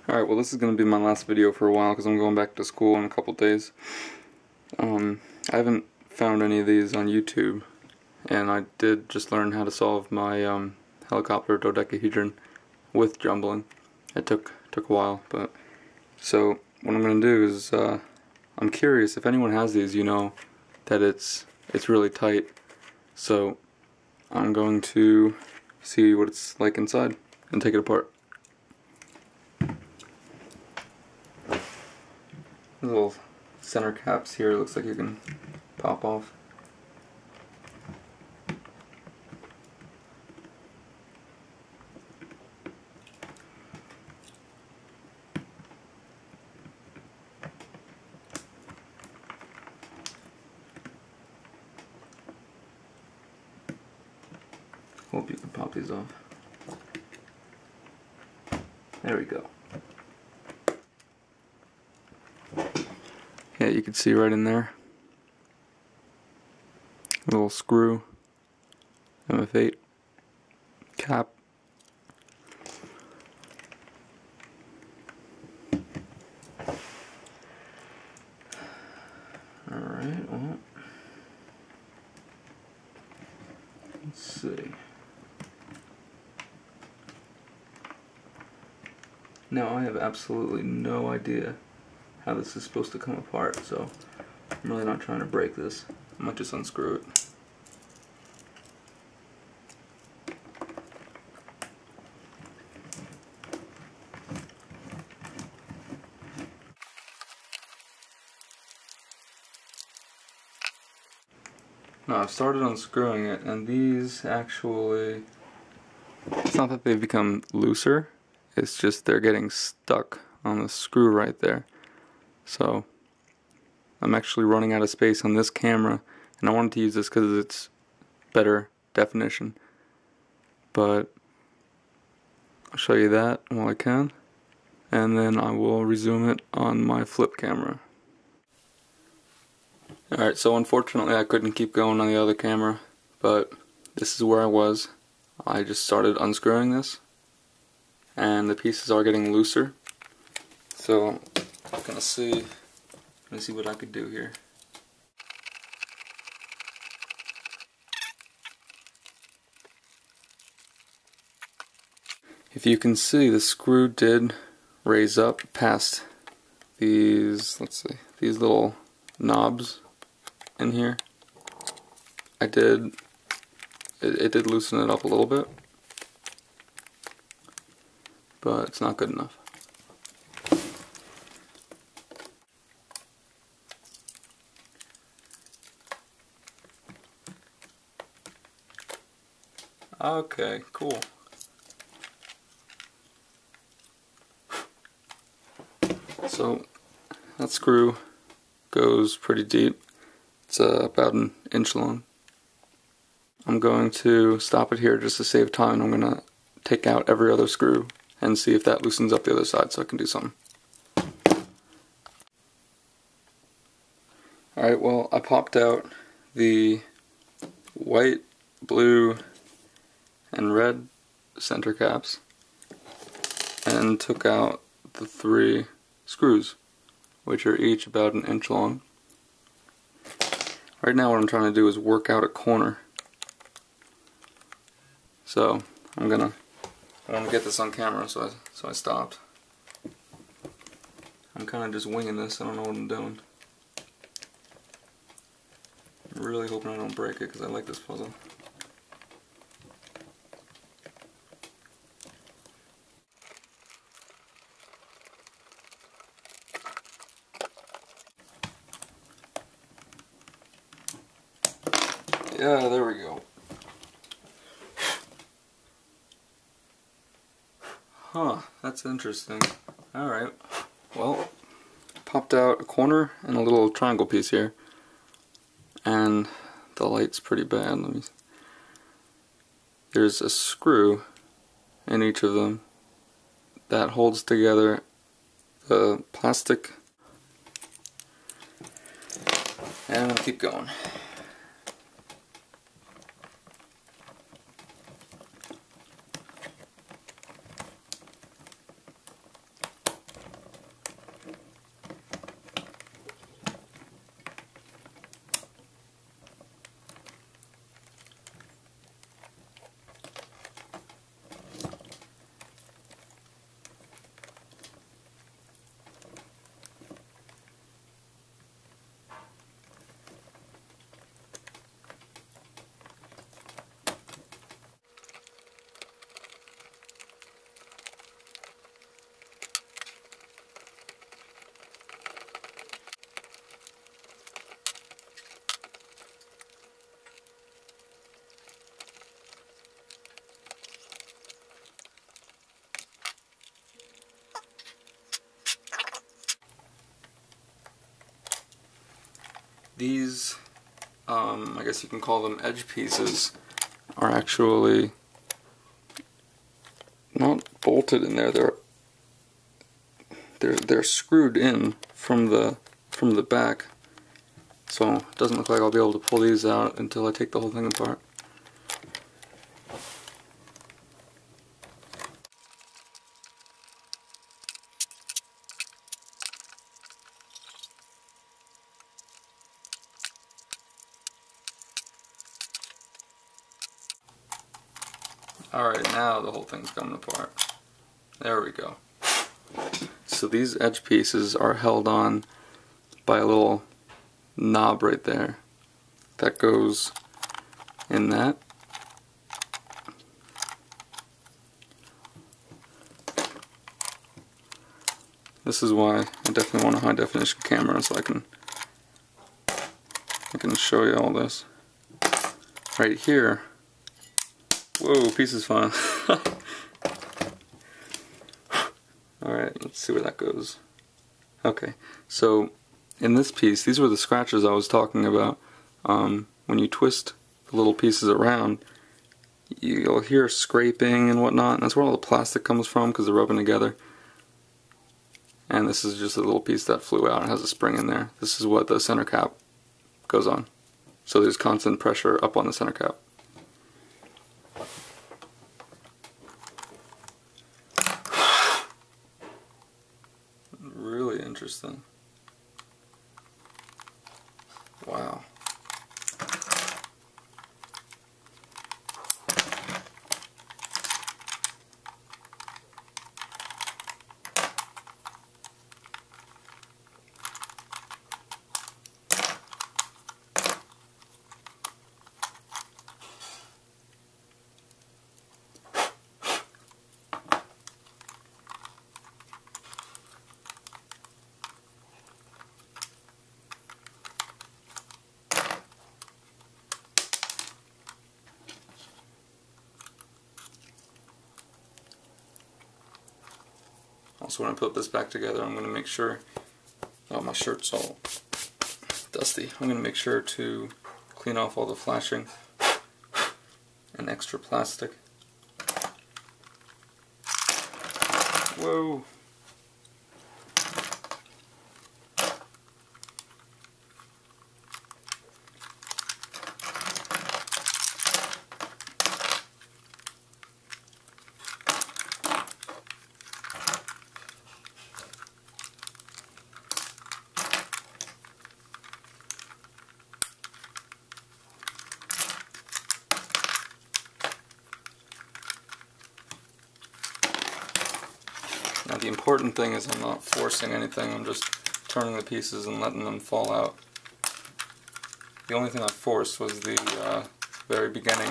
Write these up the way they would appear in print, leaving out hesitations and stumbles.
Alright, well this is going to be my last video for a while because I'm going back to school in a couple days. I haven't found any of these on YouTube, and I did just learn how to solve my helicopter dodecahedron with jumbling. It took a while, but so what I'm going to do is I'm curious if anyone has these, you know that it's really tight. So I'm going to see what it's like inside and take it apart. Little center caps here, looks like you can pop off. Hope you can pop these off. There we go. Yeah, you can see right in there. A little screw. Mf8 cap. Alright, well, let's see. Now I have absolutely no idea how this is supposed to come apart, so I'm really not trying to break this. I might just unscrew it. Now I've started unscrewing it, and these actually, it's not that they've become looser, it's just they're getting stuck on the screw right there. So I'm actually running out of space on this camera, and I wanted to use this because it's better definition, but I'll show you that while I can, and then I will resume it on my flip camera. Alright, so unfortunately I couldn't keep going on the other camera, but this is where I was. I just started unscrewing this, and the pieces are getting looser, so I'm gonna see what I could do here. If you can see, the screw did raise up past these, let's see, these little knobs in here. It did loosen it up a little bit, but it's not good enough. Okay, cool. So that screw goes pretty deep. It's about an inch long. I'm going to stop it here just to save time. I'm going to take out every other screw and see if that loosens up the other side so I can do something. Alright, well, I popped out the white, blue, and red center caps and took out the 3 screws, which are each about an inch long. Right now what I'm trying to do is work out a corner. So I want to get this on camera, so I stopped. I'm kind of just winging this. I don't know what I'm doing. I'm really hoping I don't break it because I like this puzzle. Yeah, there we go. Huh, that's interesting. Alright, well, popped out a corner and a little triangle piece here. And the light's pretty bad. There's a screw in each of them that holds together the plastic. And I'm gonna keep going. these, I guess you can call them edge pieces, are actually not bolted in there. They're screwed in from the back, so it doesn't look like I'll be able to pull these out until I take the whole thing apart. Alright, now the whole thing's coming apart. There we go. So these edge pieces are held on by a little knob right there that goes in that. This is why I definitely want a high definition camera, so I can show you all this. Right here. Whoa, piece is fine. Alright, let's see where that goes. Okay, so in this piece, these were the scratches I was talking about. When you twist the little pieces around, you'll hear scraping and whatnot, and that's where all the plastic comes from because they're rubbing together. And this is just a little piece that flew out. It has a spring in there. This is what the center cap goes on. So there's constant pressure up on the center cap. Really interesting. Wow. Also, when I put this back together, I'm going to make sure, oh, my shirt's all dusty. I'm going to make sure to clean off all the flashing and extra plastic. Whoa! Now the important thing is I'm not forcing anything, I'm just turning the pieces and letting them fall out. The only thing I forced was the very beginning,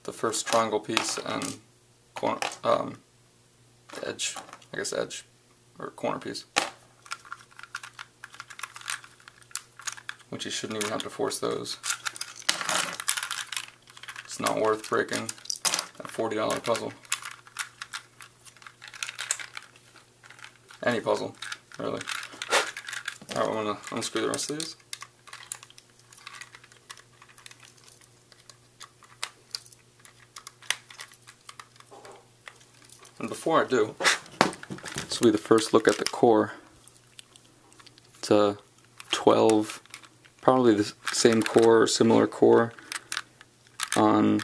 the first triangle piece and corner, edge, I guess edge, or corner piece. Which you shouldn't even have to force those. It's not worth breaking that $40 puzzle. Any puzzle, really. Alright, I'm gonna unscrew the rest of these. And before I do, this will be the first look at the core. It's a 12, probably the same core or similar core on,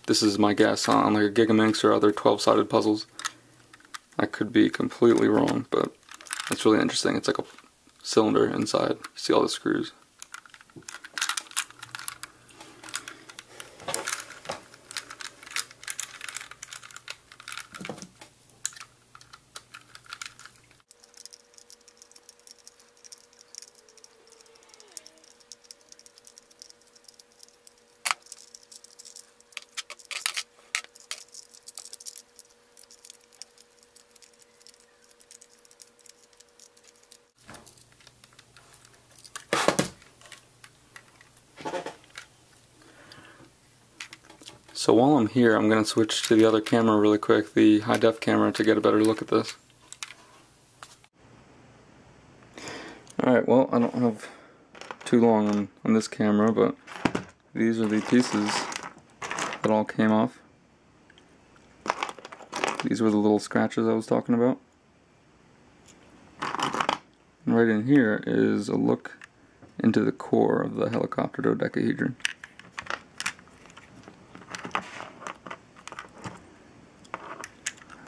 this is my guess on like a Gigaminx or other 12-sided puzzles. I could be completely wrong, but it's really interesting. It's like a cylinder inside. You see all the screws. So while I'm here, I'm going to switch to the other camera really quick, the high-def camera, to get a better look at this. Alright, well, I don't have too long on this camera, but these are the pieces that all came off. These were the little scratches I was talking about. And right in here is a look into the core of the helicopter dodecahedron.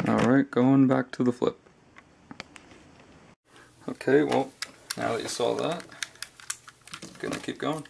Alright, going back to the flip. Okay, well, now that you saw that, I'm gonna keep going.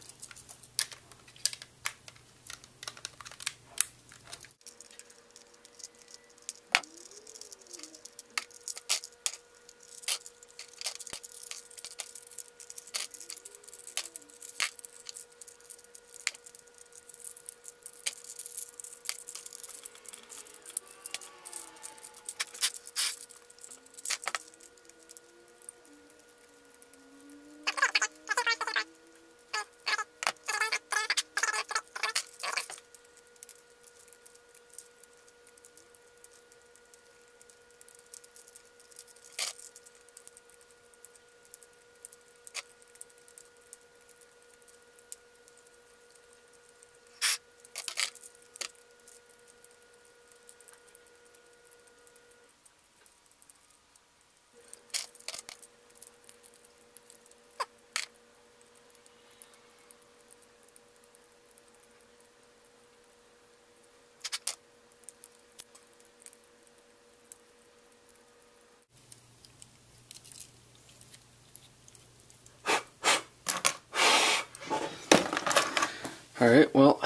Alright, well,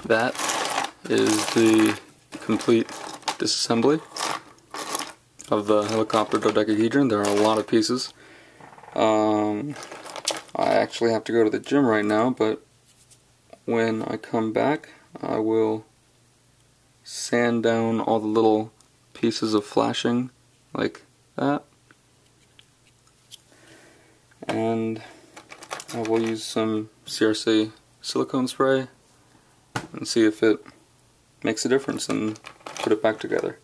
that is the complete disassembly of the helicopter dodecahedron. There are a lot of pieces. I actually have to go to the gym right now, but when I come back, I will sand down all the little pieces of flashing like that. And I will use some CRC silicone spray and see if it makes a difference and put it back together.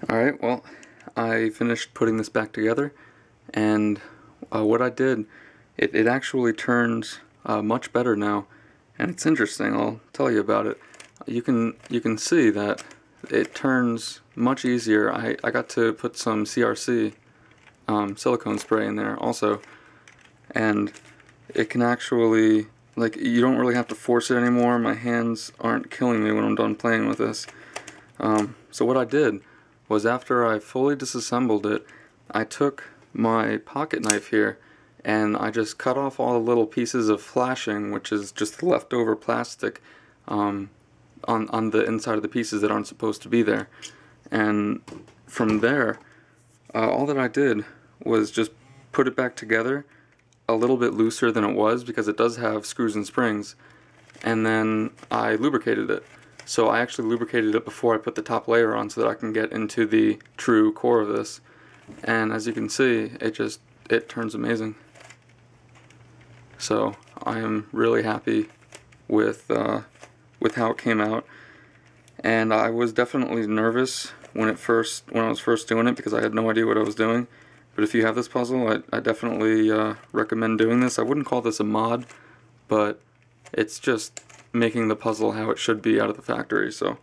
Alright, well, I finished putting this back together, and what I did, it actually turns much better now, and it's interesting. I'll tell you about it. You can see that it turns much easier. I got to put some CRC silicone spray in there also, and it can actually, like, you don't really have to force it anymore. My hands aren't killing me when I'm done playing with this. So what I did was, after I fully disassembled it, I took my pocket knife here and I just cut off all the little pieces of flashing, which is just leftover plastic on the inside of the pieces that aren't supposed to be there. And from there, all that I did was just put it back together a little bit looser than it was, because it does have screws and springs, and then I lubricated it. So I actually lubricated it before I put the top layer on, so that I can get into the true core of this. And as you can see, it turns amazing. So I am really happy with how it came out. And I was definitely nervous when I was first doing it, because I had no idea what I was doing. But if you have this puzzle, I definitely recommend doing this. I wouldn't call this a mod, but it's just making the puzzle how it should be out of the factory. So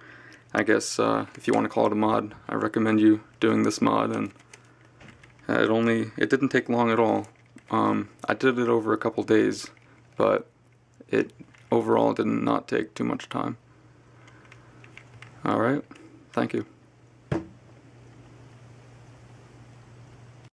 I guess if you want to call it a mod, I recommend you doing this mod. And it didn't take long at all. I did it over a couple days, but it overall did not take too much time. Alright, thank you.